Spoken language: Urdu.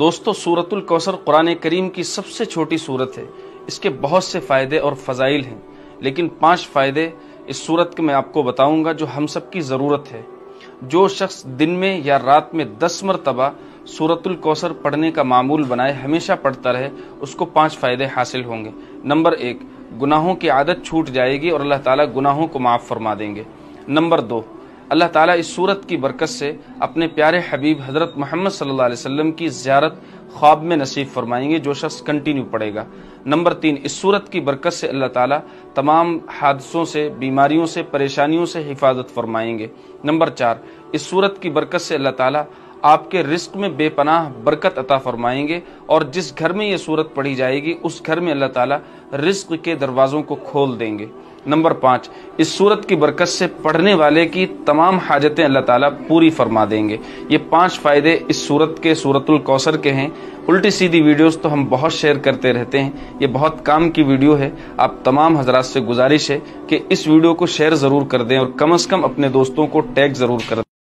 دوستو سورۃ الکوثر قرآن کریم کی سب سے چھوٹی سورت ہے۔ اس کے بہت سے فائدے اور فضائل ہیں، لیکن 5 فائدے اس سورت کے میں آپ کو بتاؤں گا جو ہم سب کی ضرورت ہے۔ جو شخص دن میں یا رات میں 10 مرتبہ سورۃ الکوثر پڑھنے کا معمول بنائے، ہمیشہ پڑھتا رہے، اس کو 5 فائدے حاصل ہوں گے۔ نمبر 1، گناہوں کی عادت چھوٹ جائے گی اور اللہ تعالیٰ گناہوں کو معاف فرما دیں گے۔ نمبر 2، اللہ تعالیٰ اس سورت کی برکت سے اپنے پیارے حبیب حضرت محمد صلی اللہ علیہ وسلم کی زیارت خواب میں نصیب فرمائیں گے جو شخص کنٹینیو پڑھے گا۔ نمبر 3، اس سورت کی برکت سے اللہ تعالیٰ تمام حادثوں سے، بیماریوں سے، پریشانیوں سے حفاظت فرمائیں گے۔ نمبر 4، اس سورت کی برکت سے اللہ تعالیٰ آپ کے رزق میں بے پناہ برکت عطا فرمائیں گے، اور جس گھر میں یہ سورت پڑھی جائے گی اس گھر میں اللہ تعالیٰ رزق کے دروازوں کو کھول دیں گے۔ نمبر 5، اس سورت کی برکت سے پڑھنے والے کی تمام حاجتیں اللہ تعالیٰ پوری فرما دیں گے۔ یہ 5 فائدے اس سورت کے، سورۃ الکوثر کے ہیں۔ الٹی سیدھی ویڈیوز تو ہم بہت شیئر کرتے رہتے ہیں، یہ بہت کام کی ویڈیو ہے۔ آپ تمام حضرات سے گزارش ہے کہ اس ویڈیو کو شیئر ضرور کر دیں اور کم از کم اپنے دوستوں کو ٹیگ ضرور کر دیں۔